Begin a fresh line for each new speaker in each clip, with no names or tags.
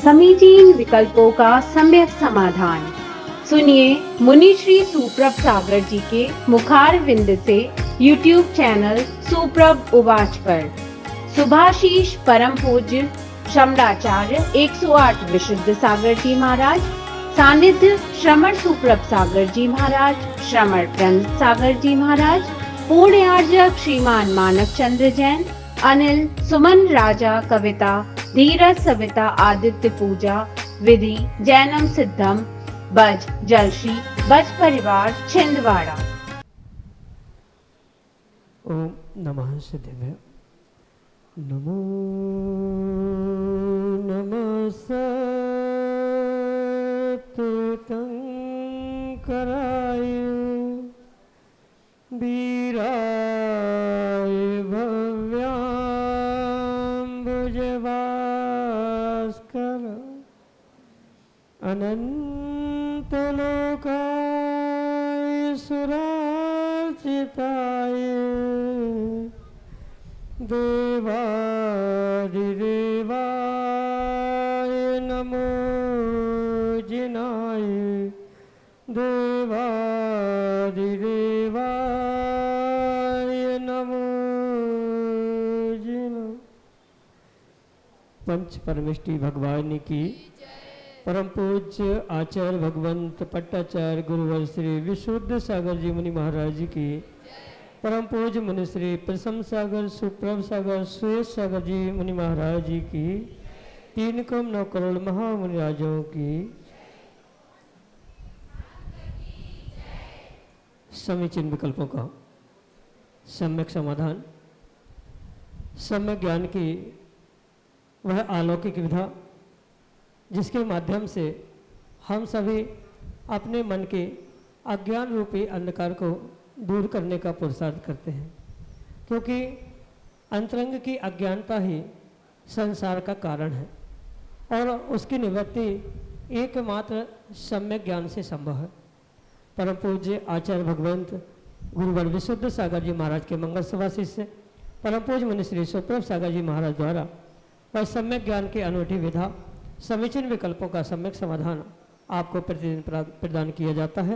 समीचीन विकल्पों का सम्यक समाधान। सुनिए मुनि श्री सुप्रभ सागर जी के मुखारविंद से YouTube चैनल सुप्रभ उवाच पर। सुभाशीष परम पूज्य श्रमणाचार्य 108 विशुद्ध सागर जी महाराज, सानिध्य श्रमण सुप्रभ सागर जी महाराज, श्रमण प्रणत सागर जी महाराज, पूर्ण आर्जक श्रीमान मानक चंद्र जैन, अनिल सुमन राजा कविता, धीरज सविता आदित्य पूजा विधि जैनम सिद्धम, बज जलश्री बज परिवार छिंदवाड़ा।
ओम नमः सिद्धिभ्य। नमो नमः सत्तीर्थंकराय वीराय भव्याम्बुजभास्कर अनंतलोकाय सुरार्चिताय देवादिदेवाय नमो जिनाय देवादिदेवाय नमो जिनाय। पंच परमेष्टि भगवान की परम पूज्य आचार्य भगवंत पट्टाचार्य गुरुवर श्री विशुद्ध सागर जी मुनि महाराज जी की, परम पूज्य मुनि श्री प्रसम सागर सुप्रभ सागर सुयश सागर जी मुनि महाराज जी की, 3 करोड़ महामुनि राजों की समीचीन विकल्पों का सम्यक समाधान। सम्यक ज्ञान की वह अलौकिक विधा जिसके माध्यम से हम सभी अपने मन के अज्ञान रूपी अंधकार को दूर करने का पुरुषार्थ करते हैं, क्योंकि अंतरंग की अज्ञानता ही संसार का कारण है और उसकी निवृत्ति एकमात्र सम्यक ज्ञान से संभव है। परम पूज्य आचार्य भगवंत गुरुवर विशुद्ध सागर जी महाराज के मंगल सभा शिष्य परम पूज्य मुनि श्री सुप्रभ सागर जी महाराज द्वारा वह सम्यक ज्ञान की अनूठी विधा समीचीन विकल्पों का सम्यक समाधान आपको प्रतिदिन प्रदान किया जाता है।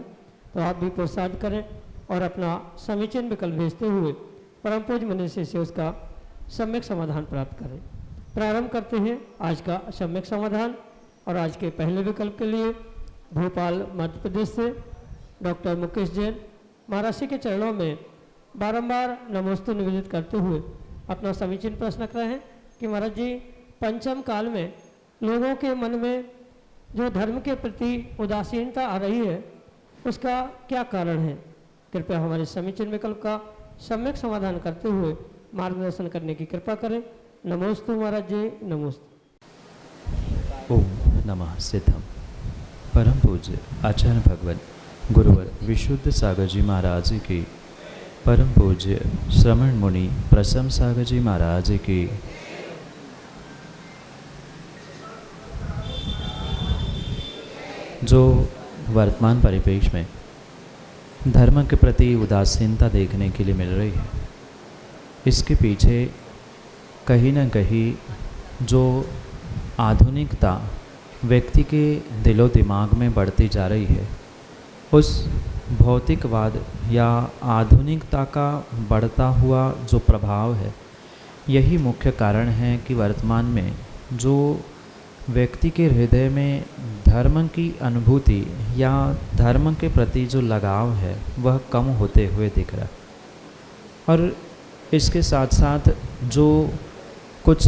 तो आप भी पुरुषार्थ करें और अपना समीचीन विकल्प भेजते हुए परम पूज्य मुनि से उसका सम्यक समाधान प्राप्त करें। प्रारंभ करते हैं आज का सम्यक समाधान। और आज के पहले विकल्प के लिए भोपाल मध्य प्रदेश से डॉक्टर मुकेश जैन महाराज जी के चरणों में बारंबार नमोस्तु निवेदित करते हुए अपना समीचीन प्रश्न कर रहे हैं कि महाराज जी, पंचम काल में लोगों के मन में जो धर्म के प्रति उदासीनता आ रही है उसका क्या कारण है? कृपया हमारे समीचीन विकल्प का सम्यक समाधान करते हुए मार्गदर्शन करने की कृपा करें। नमोस्तु महाराज जी, नमोस्तु।
ओम नमः सिद्धम। परम पूज्य आचार्य भगवत गुरुवर विशुद्ध सागर जी महाराज जी की, परम पूज्य श्रमण मुनि प्रसम सागर जी महाराज जी की, जो वर्तमान परिपेक्ष में धर्म के प्रति उदासीनता देखने के लिए मिल रही है, इसके पीछे कहीं न कहीं जो आधुनिकता व्यक्ति के दिलो दिमाग में बढ़ती जा रही है, उस भौतिकवाद या आधुनिकता का बढ़ता हुआ जो प्रभाव है, यही मुख्य कारण है कि वर्तमान में जो व्यक्ति के हृदय में धर्म की अनुभूति या धर्म के प्रति जो लगाव है वह कम होते हुए दिख रहा है। और इसके साथ साथ जो कुछ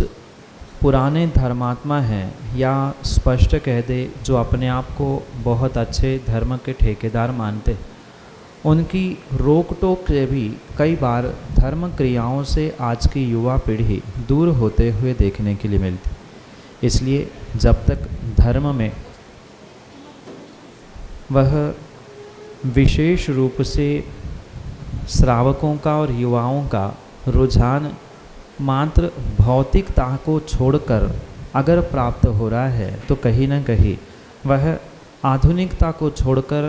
पुराने धर्मात्मा हैं, या स्पष्ट कह दे जो अपने आप को बहुत अच्छे धर्म के ठेकेदार मानते, उनकी रोक टोक से भी कई बार धर्म क्रियाओं से आज की युवा पीढ़ी दूर होते हुए देखने के लिए मिलती। इसलिए जब तक धर्म में वह विशेष रूप से श्रावकों का और युवाओं का रुझान मात्र भौतिकता को छोड़कर अगर प्राप्त हो रहा है, तो कहीं न कहीं वह आधुनिकता को छोड़कर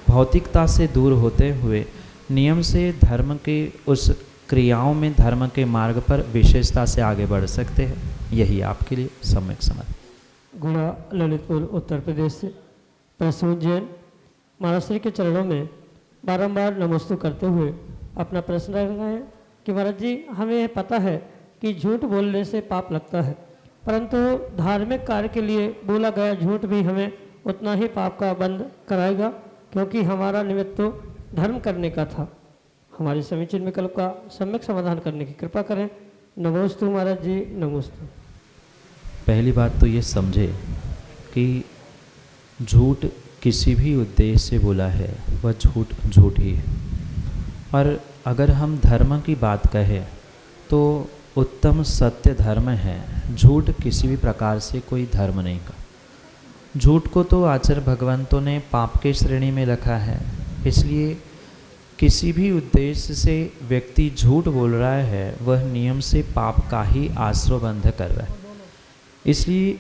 भौतिकता से दूर होते हुए नियम से धर्म के उस क्रियाओं में, धर्म के मार्ग पर विशेषता से आगे बढ़ सकते हैं। यही आपके लिए सम्यक समाधान।
गुड़ा ललितपुर उत्तर प्रदेश से प्रसून जैन महाराज श्री के चरणों में बारंबार नमस्तु करते हुए अपना प्रश्न रख रहे हैं कि महाराज जी, हमें यह पता है कि झूठ बोलने से पाप लगता है, परंतु धार्मिक कार्य के लिए बोला गया झूठ भी हमें उतना ही पाप का बंध कराएगा, क्योंकि हमारा निमित्त तो धर्म करने का था। हमारे समीचीन विकल्प का सम्यक समाधान करने की कृपा करें। नमोस्तु महाराज जी, नमोस्तु।
पहली बात तो ये समझे कि झूठ किसी भी उद्देश्य से बोला है वह झूठ ही है। और अगर हम धर्म की बात कहें तो उत्तम सत्य धर्म है, झूठ किसी भी प्रकार से कोई धर्म नहीं का। झूठ को तो आचार्य भगवंतों ने पाप के श्रेणी में रखा है, इसलिए किसी भी उद्देश्य से व्यक्ति झूठ बोल रहा है वह नियम से पाप का ही आश्रय बंध कर रहा है। इसलिए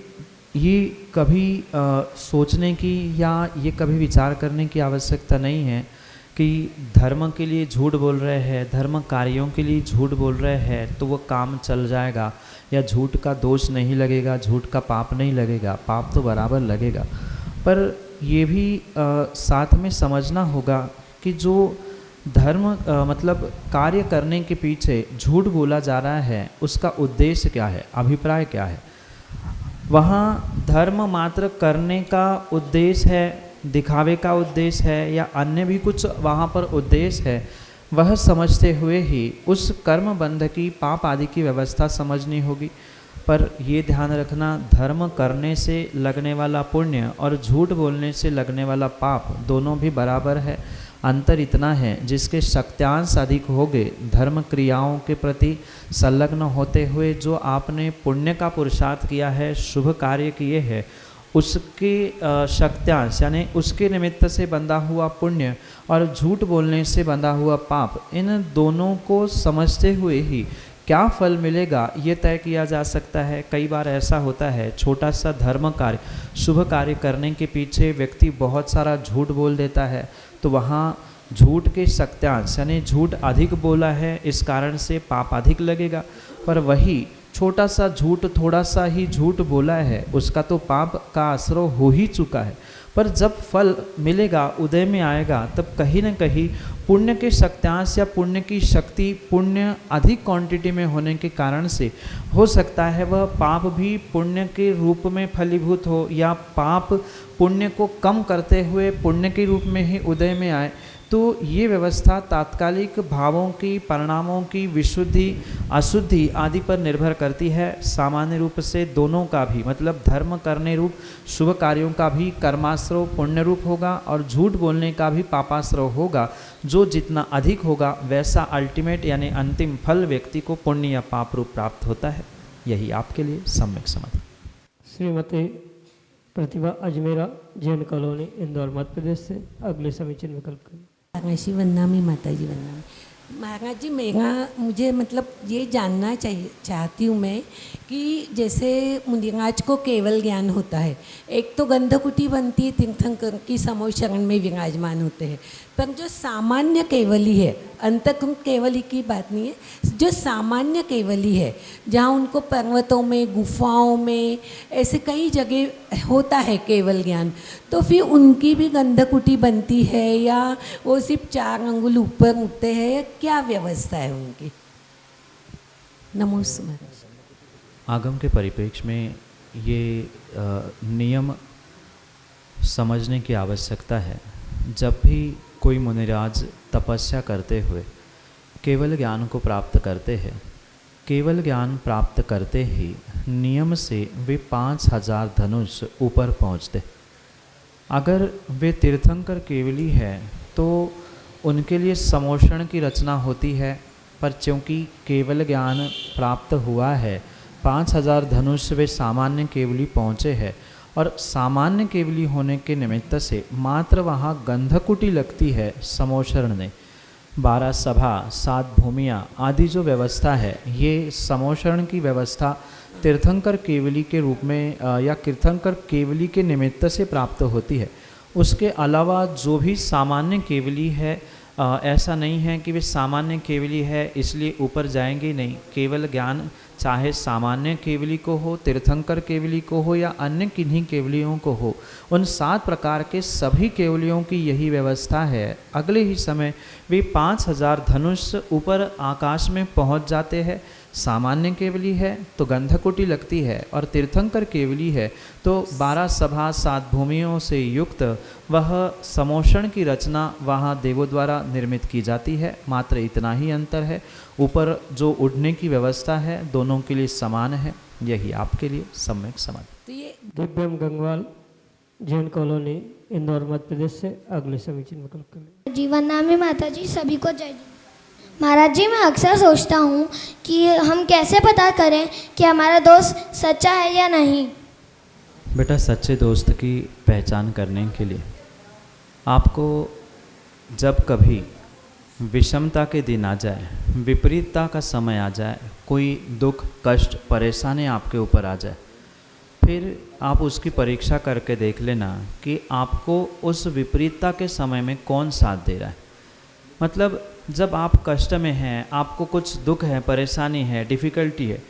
ये कभी सोचने की या ये कभी विचार करने की आवश्यकता नहीं है कि धर्म के लिए झूठ बोल रहे हैं, धर्म कार्यों के लिए झूठ बोल रहे हैं तो वो काम चल जाएगा, या झूठ का दोष नहीं लगेगा, झूठ का पाप नहीं लगेगा। पाप तो बराबर लगेगा, पर ये भी साथ में समझना होगा कि जो धर्म मतलब कार्य करने के पीछे झूठ बोला जा रहा है उसका उद्देश्य क्या है, अभिप्राय क्या है। वहाँ धर्म मात्र करने का उद्देश्य है, दिखावे का उद्देश्य है, या अन्य भी कुछ वहाँ पर उद्देश्य है, वह समझते हुए ही उस कर्म बंध की पाप आदि की व्यवस्था समझनी होगी। पर ये ध्यान रखना, धर्म करने से लगने वाला पुण्य और झूठ बोलने से लगने वाला पाप दोनों भी बराबर है। अंतर इतना है, जिसके शक्त्यांश अधिक होंगे, धर्म क्रियाओं के प्रति संलग्न होते हुए जो आपने पुण्य का पुरुषार्थ किया है, शुभ कार्य किए हैं, उसके शक्त्यांश यानी उसके निमित्त से बंधा हुआ पुण्य और झूठ बोलने से बंधा हुआ पाप, इन दोनों को समझते हुए ही क्या फल मिलेगा ये तय किया जा सकता है। कई बार ऐसा होता है, छोटा सा धर्म कार्य, शुभ कार्य करने के पीछे व्यक्ति बहुत सारा झूठ बोल देता है, तो वहाँ झूठ के शक्त्यांश यानी झूठ अधिक बोला है, इस कारण से पाप अधिक लगेगा। पर वही छोटा सा झूठ, थोड़ा सा ही झूठ बोला है, उसका तो पाप का आश्रय हो ही चुका है। पर जब फल मिलेगा, उदय में आएगा, तब कहीं न कहीं पुण्य के शक्त्यांश या पुण्य की शक्ति, पुण्य अधिक क्वांटिटी में होने के कारण से हो सकता है वह पाप भी पुण्य के रूप में फलीभूत हो, या पाप पुण्य को कम करते हुए पुण्य के रूप में ही उदय में आए। तो ये व्यवस्था तात्कालिक भावों की, परिणामों की विशुद्धि अशुद्धि आदि पर निर्भर करती है। सामान्य रूप से दोनों का भी मतलब धर्म करने रूप शुभ कार्यों का भी कर्माश्रय पुण्य रूप होगा, और झूठ बोलने का भी पापाश्रय होगा। जो जितना अधिक होगा वैसा अल्टीमेट यानी अंतिम फल व्यक्ति को पुण्य या पाप रूप प्राप्त होता है। यही आपके लिए सम्यक समाधान।
श्रीमती प्रतिभा अजमेरा, जैन कॉलोनी, इंदौर, मध्य प्रदेश से अगले समीचीन विकल्प करें।
महाराज वंदनामी, माता जी वंदनामी। महाराज जी, मुझे मतलब ये जानना चाहती हूँ मैं कि जैसे मुनिराज को केवल ज्ञान होता है, एक तो गंधकुटी बनती है, तीर्थंकर की समोह शरण में विराजमान होते हैं, पर जो सामान्य केवली है, अंतःकरण केवली की बात नहीं है, जो सामान्य केवली है, जहाँ उनको पर्वतों में, गुफाओं में, ऐसे कई जगह होता है केवल ज्ञान, तो फिर उनकी भी गंधकुटी बनती है या वो सिर्फ 4 अंगुल ऊपर उठते हैं, या क्या व्यवस्था है उनकी? नमोस्तु महाराज।
आगम के परिप्रेक्ष्य में ये नियम समझने की आवश्यकता है। जब भी कोई मुनिराज तपस्या करते हुए केवल ज्ञान को प्राप्त करते हैं, केवल ज्ञान प्राप्त करते ही नियम से वे 5000 धनुष ऊपर पहुँचते। अगर वे तीर्थंकर केवली है तो उनके लिए समोषण की रचना होती है, पर चूँकि केवल ज्ञान प्राप्त हुआ है, 5000 धनुष वे सामान्य केवली पहुँचे हैं, और सामान्य केवली होने के निमित्त से मात्र वहाँ गंधकुटी लगती है समोषण ने। 12 सभा, 7 भूमियाँ आदि जो व्यवस्था है, ये समोषण की व्यवस्था तीर्थंकर केवली के रूप में या तीर्थंकर केवली के निमित्त से प्राप्त होती है। उसके अलावा जो भी सामान्य केवली है, ऐसा नहीं है कि वे सामान्य केवली है इसलिए ऊपर जाएंगे नहीं। केवल ज्ञान चाहे सामान्य केवली को हो, तीर्थंकर केवली को हो या अन्य किन्हीं केवलियों को हो, उन 7 प्रकार के सभी केवलियों की यही व्यवस्था है। अगले ही समय वे 5000 धनुष ऊपर आकाश में पहुंच जाते हैं। सामान्य केवली है तो गंधकुटी लगती है, और तीर्थंकर केवली है तो 12 सभा 7 भूमियों से युक्त वह समोषण की रचना वहाँ देवों द्वारा निर्मित की जाती है। मात्र इतना ही अंतर है, ऊपर जो उड़ने की व्यवस्था है दोनों के लिए समान है। यही आपके लिए सम्यक समाधि।
तो ये
दिव्यम गंगवाल, जैन कॉलोनी, इंदौर, मध्य प्रदेश से अगले समीचीन विकल्प के लिए।
जीवन नामी माता जी, सभी को जय जी। महाराज जी, मैं अक्सर सोचता हूँ कि हम कैसे पता करें कि हमारा दोस्त सच्चा है या नहीं।
बेटा, सच्चे दोस्त की पहचान करने के लिए आपको जब कभी विषमता के दिन आ जाए, विपरीतता का समय आ जाए, कोई दुख कष्ट परेशानी आपके ऊपर आ जाए, फिर आप उसकी परीक्षा करके देख लेना कि आपको उस विपरीतता के समय में कौन साथ दे रहा है। मतलब जब आप कष्ट में हैं, आपको कुछ दुख है, परेशानी है, डिफ़िकल्टी है,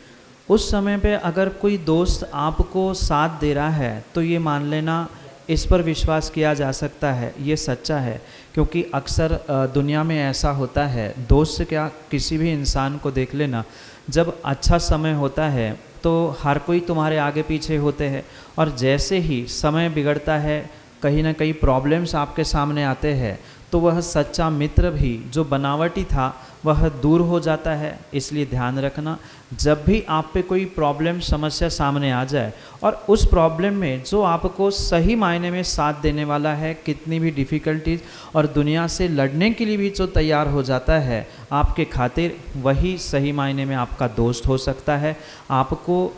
उस समय पे अगर कोई दोस्त आपको साथ दे रहा है तो ये मान लेना, इस पर विश्वास किया जा सकता है, ये सच्चा है। क्योंकि अक्सर दुनिया में ऐसा होता है, दोस्त से क्या, किसी भी इंसान को देख लेना, जब अच्छा समय होता है तो हर कोई तुम्हारे आगे पीछे होते हैं, और जैसे ही समय बिगड़ता है, कहीं ना कहीं प्रॉब्लम्स आपके सामने आते हैं, तो वह सच्चा मित्र भी जो बनावटी था वह दूर हो जाता है। इसलिए ध्यान रखना, जब भी आप पे कोई प्रॉब्लम समस्या सामने आ जाए और उस प्रॉब्लम में जो आपको सही मायने में साथ देने वाला है, कितनी भी डिफ़िकल्टीज और दुनिया से लड़ने के लिए भी जो तैयार हो जाता है आपके खातिर, वही सही मायने में आपका दोस्त हो सकता है। आपको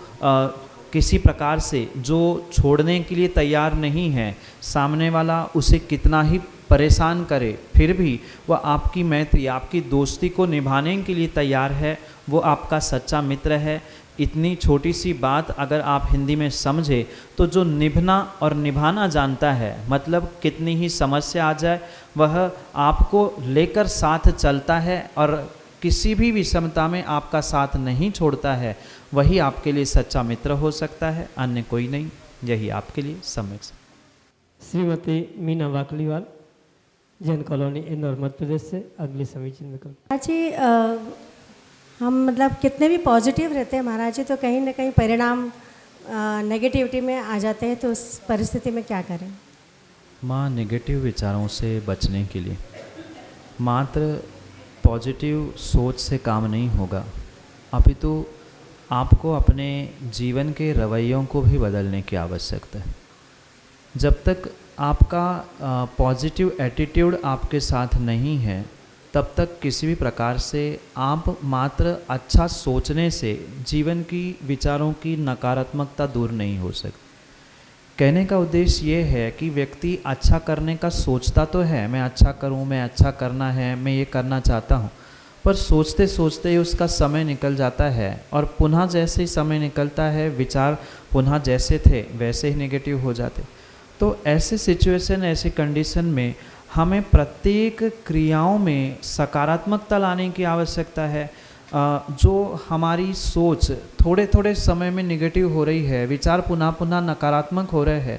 किसी प्रकार से जो छोड़ने के लिए तैयार नहीं है, सामने वाला उसे कितना ही परेशान करे, फिर भी वह आपकी मैत्री, आपकी दोस्ती को निभाने के लिए तैयार है, वो आपका सच्चा मित्र है। इतनी छोटी सी बात अगर आप हिंदी में समझे तो जो निभना और निभाना जानता है, मतलब कितनी ही समस्या आ जाए वह आपको लेकर साथ चलता है और किसी भी विषमता में आपका साथ नहीं छोड़ता है, वही आपके लिए सच्चा मित्र हो सकता है, अन्य कोई नहीं। यही आपके लिए सम्यक।
श्रीमती मीना वाकलीवाल, जैन कॉलोनी, इंदौर, मध्य प्रदेश से अगली समीचीन विकल्प।
महाराज जी, हम मतलब कितने भी पॉजिटिव रहते हैं महाराज जी, तो कहीं ना कहीं परिणाम नेगेटिविटी में आ जाते हैं, तो उस परिस्थिति में क्या करें?
माँ, नेगेटिव विचारों से बचने के लिए मात्र पॉजिटिव सोच से काम नहीं होगा, अपितु आपको अपने जीवन के रवैयों को भी बदलने की आवश्यकता है। जब तक आपका पॉजिटिव एटीट्यूड आपके साथ नहीं है, तब तक किसी भी प्रकार से आप मात्र अच्छा सोचने से जीवन की विचारों की नकारात्मकता दूर नहीं हो सकती। कहने का उद्देश्य ये है कि व्यक्ति अच्छा करने का सोचता तो है, मैं अच्छा करूं, मैं अच्छा करना है, मैं ये करना चाहता हूं, पर सोचते सोचते ही उसका समय निकल जाता है और पुनः जैसे ही समय निकलता है, विचार पुनः जैसे थे वैसे ही नेगेटिव हो जाते। तो ऐसे सिचुएशन, ऐसी कंडीशन में हमें प्रत्येक क्रियाओं में सकारात्मकता लाने की आवश्यकता है। जो हमारी सोच थोड़े थोड़े समय में नेगेटिव हो रही है, विचार पुनः पुनः नकारात्मक हो रहे हैं,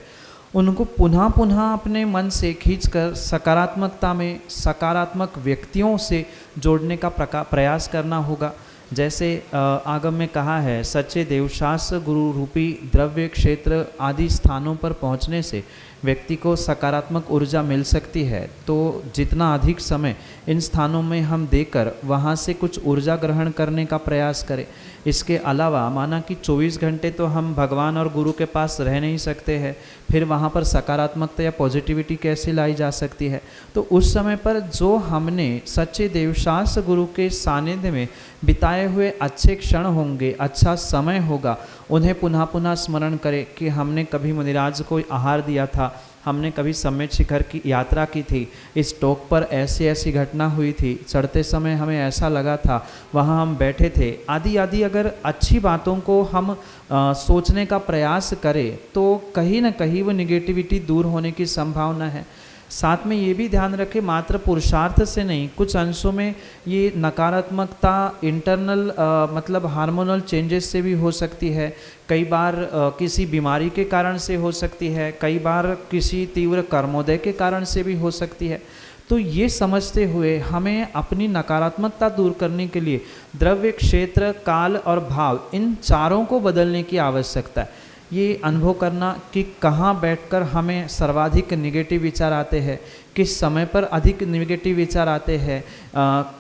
उनको पुनः पुनः अपने मन से खींचकर सकारात्मकता में सकारात्मक व्यक्तियों से जोड़ने का प्रयास करना होगा। जैसे आगम में कहा है, सच्चे देवशास्त्र गुरु रूपी द्रव्य क्षेत्र आदि स्थानों पर पहुंचने से व्यक्ति को सकारात्मक ऊर्जा मिल सकती है। तो जितना अधिक समय इन स्थानों में हम देकर वहाँ से कुछ ऊर्जा ग्रहण करने का प्रयास करें। इसके अलावा माना कि 24 घंटे तो हम भगवान और गुरु के पास रह नहीं सकते हैं, फिर वहाँ पर सकारात्मकता या पॉजिटिविटी कैसे लाई जा सकती है? तो उस समय पर जो हमने सच्चे देवशास्त्र गुरु के सानिध्य में बिताए हुए अच्छे क्षण होंगे, अच्छा समय होगा, उन्हें पुनः पुनः स्मरण करें कि हमने कभी मुनिराज को आहार दिया था, हमने कभी सम्यक शिखर की यात्रा की थी, इस टोक पर ऐसी ऐसी घटना हुई थी, चढ़ते समय हमें ऐसा लगा था, वहाँ हम बैठे थे, आदि आदि। अगर अच्छी बातों को हम सोचने का प्रयास करें तो कहीं ना कहीं वो निगेटिविटी दूर होने की संभावना है। साथ में ये भी ध्यान रखें मात्र पुरुषार्थ से नहीं, कुछ अंशों में ये नकारात्मकता इंटरनल मतलब हार्मोनल चेंजेस से भी हो सकती है, कई बार किसी बीमारी के कारण से हो सकती है, कई बार किसी तीव्र कर्मोदय के कारण से भी हो सकती है। तो ये समझते हुए हमें अपनी नकारात्मकता दूर करने के लिए द्रव्य, क्षेत्र, काल और भाव, इन चारों को बदलने की आवश्यकता है। ये अनुभव करना कि कहाँ बैठकर हमें सर्वाधिक निगेटिव विचार आते हैं, किस समय पर अधिक निगेटिव विचार आते हैं,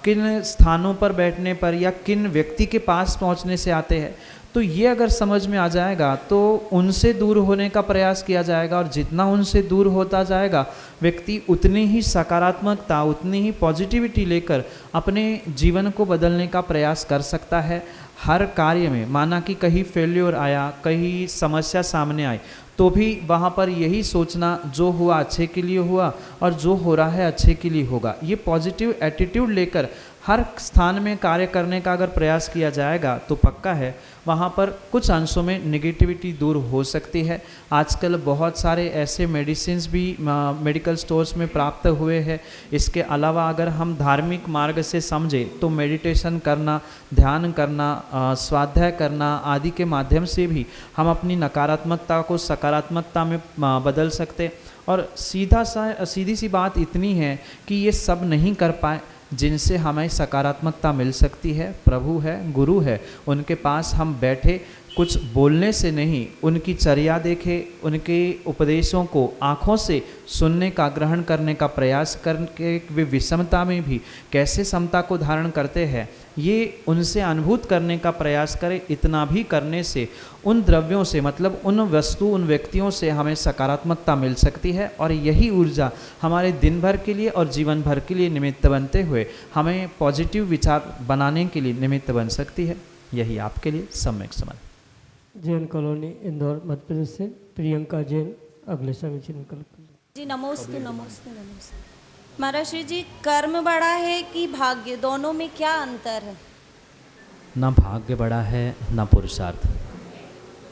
किन स्थानों पर बैठने पर या किन व्यक्ति के पास पहुँचने से आते हैं। तो ये अगर समझ में आ जाएगा तो उनसे दूर होने का प्रयास किया जाएगा, और जितना उनसे दूर होता जाएगा व्यक्ति उतनी ही सकारात्मकता, उतनी ही पॉजिटिविटी लेकर अपने जीवन को बदलने का प्रयास कर सकता है। हर कार्य में माना कि कहीं फेल्योर आया, कहीं समस्या सामने आई, तो भी वहाँ पर यही सोचना जो हुआ अच्छे के लिए हुआ और जो हो रहा है अच्छे के लिए होगा। ये पॉजिटिव एटीट्यूड लेकर हर स्थान में कार्य करने का अगर प्रयास किया जाएगा तो पक्का है वहाँ पर कुछ अंशों में नेगेटिविटी दूर हो सकती है। आजकल बहुत सारे ऐसे मेडिसिन्स भी मेडिकल स्टोर्स में प्राप्त हुए हैं। इसके अलावा अगर हम धार्मिक मार्ग से समझें तो मेडिटेशन करना, ध्यान करना, स्वाध्याय करना आदि के माध्यम से भी हम अपनी नकारात्मकता को सकारात्मकता में बदल सकते। और सीधी सी बात इतनी है कि ये सब नहीं कर पाए जिनसे हमें सकारात्मकता मिल सकती है। प्रभु है, गुरु है, उनके पास हम बैठे कुछ बोलने से नहीं, उनकी चर्या देखें, उनके उपदेशों को आँखों से सुनने का, ग्रहण करने का प्रयास करके वे विषमता में भी कैसे समता को धारण करते हैं ये उनसे अनुभूत करने का प्रयास करें। इतना भी करने से उन द्रव्यों से मतलब उन वस्तु, उन व्यक्तियों से हमें सकारात्मकता मिल सकती है, और यही ऊर्जा हमारे दिन भर के लिए और जीवन भर के लिए निमित्त बनते हुए हमें पॉजिटिव विचार बनाने के लिए निमित्त बन सकती है। यही आपके लिए सम्यक समझ।
जैन कॉलोनी, इंदौर, मध्य प्रदेश से प्रियंका जैन अगले समीचीन विकल्प।
जी नमोस्तु नमोस्तु नमोस्तु। महाराज श्री जी, कर्म बड़ा है कि भाग्य, दोनों में क्या अंतर है?
ना भाग्य बड़ा है ना पुरुषार्थ।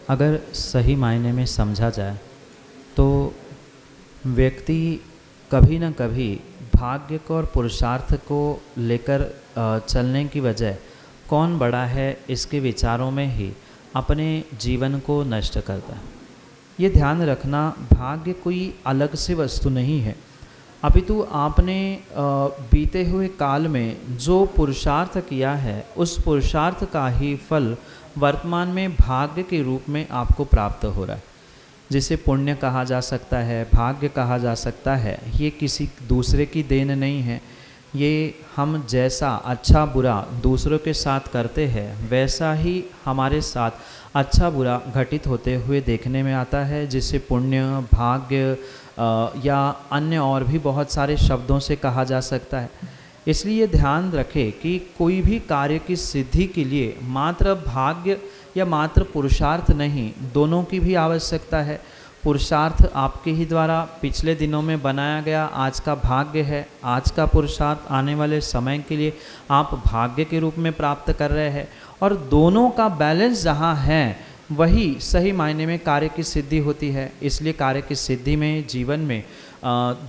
अगर सही मायने में समझा जाए तो व्यक्ति कभी ना कभी भाग्य को और पुरुषार्थ को लेकर चलने की बजाय कौन बड़ा है इसके विचारों में ही अपने जीवन को नष्ट करता है। ये ध्यान रखना, भाग्य कोई अलग से वस्तु नहीं है, अपितु आपने बीते हुए काल में जो पुरुषार्थ किया है उस पुरुषार्थ का ही फल वर्तमान में भाग्य के रूप में आपको प्राप्त हो रहा है। जिसे पुण्य कहा जा सकता है, भाग्य कहा जा सकता है, ये किसी दूसरे की देन नहीं है। ये हम जैसा अच्छा बुरा दूसरों के साथ करते हैं वैसा ही हमारे साथ अच्छा बुरा घटित होते हुए देखने में आता है, जिसे पुण्य, भाग्य या अन्य और भी बहुत सारे शब्दों से कहा जा सकता है। इसलिए ध्यान रखें कि कोई भी कार्य की सिद्धि के लिए मात्र भाग्य या मात्र पुरुषार्थ नहीं, दोनों की भी आवश्यकता है। पुरुषार्थ आपके ही द्वारा पिछले दिनों में बनाया गया आज का भाग्य है, आज का पुरुषार्थ आने वाले समय के लिए आप भाग्य के रूप में प्राप्त कर रहे हैं, और दोनों का बैलेंस जहाँ है वही सही मायने में कार्य की सिद्धि होती है। इसलिए कार्य की सिद्धि में जीवन में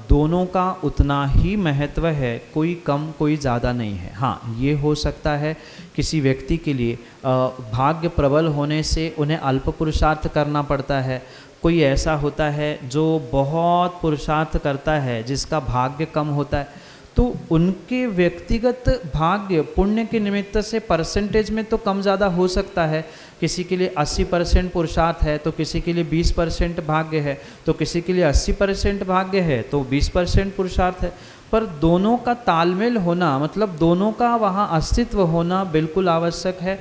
दोनों का उतना ही महत्व है, कोई कम कोई ज़्यादा नहीं है। हाँ, ये हो सकता है किसी व्यक्ति के लिए भाग्य प्रबल होने से उन्हें अल्प पुरुषार्थ करना पड़ता है, कोई ऐसा होता है जो बहुत पुरुषार्थ करता है जिसका भाग्य कम होता है, तो उनके व्यक्तिगत भाग्य पुण्य के निमित्त से परसेंटेज में तो कम ज़्यादा हो सकता है। किसी के लिए 80% पुरुषार्थ है तो किसी के लिए 20% भाग्य है, तो किसी के लिए 80% भाग्य है तो 20% पुरुषार्थ है। पर दोनों का तालमेल होना, मतलब दोनों का वहाँ अस्तित्व होना बिल्कुल आवश्यक है।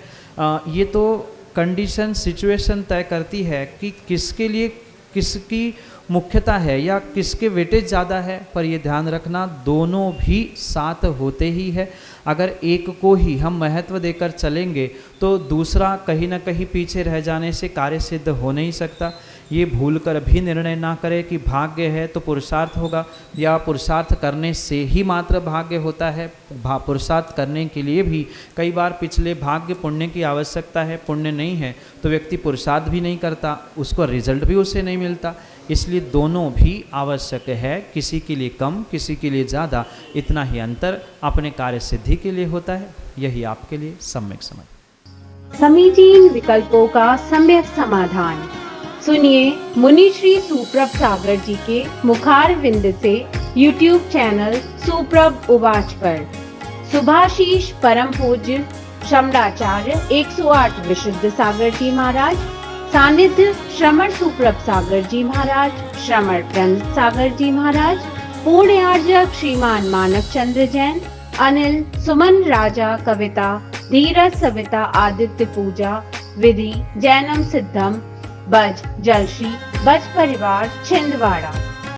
ये तो कंडीशन, सिचुएशन तय करती है कि किसके लिए किसकी मुख्यता है या किसके वेटेज ज़्यादा है। पर ये ध्यान रखना, दोनों भी साथ होते ही है। अगर एक को ही हम महत्व देकर चलेंगे तो दूसरा कहीं ना कहीं पीछे रह जाने से कार्य सिद्ध हो नहीं सकता। ये भूल कर भी निर्णय ना करें कि भाग्य है तो पुरुषार्थ होगा, या पुरुषार्थ करने से ही मात्र भाग्य होता है। पुरुषार्थ करने के लिए भी कई बार पिछले भाग्य पुण्य की आवश्यकता है। पुण्य नहीं है तो व्यक्ति पुरुषार्थ भी नहीं करता, उसको रिजल्ट भी उससे नहीं मिलता। इसलिए दोनों भी आवश्यक है, किसी के लिए कम किसी के लिए ज़्यादा, इतना ही अंतर अपने कार्य सिद्धि के लिए होता है। यही आपके लिए सम्यक समझ।
समीचीन विकल्पों का सम्यक समाधान सुनिए मुनि श्री सुप्रभ सागर जी के मुखार विंद से YouTube चैनल सुप्रभ उवाच पर। सुभाशीष परम पूज्य श्रमणाचार्य 108 विशुद्ध सागर जी महाराज, सानिध्य श्रमण सुप्रभ सागर जी महाराज, श्रमण प्रणत सागर जी महाराज, पूर्ण आर्जक श्रीमान मानव चंद्र जैन, अनिल सुमन राजा कविता, धीरज सविता आदित्य पूजा विधि जैनम सिद्धम, बज जलश्री बज परिवार छिंदवाड़ा।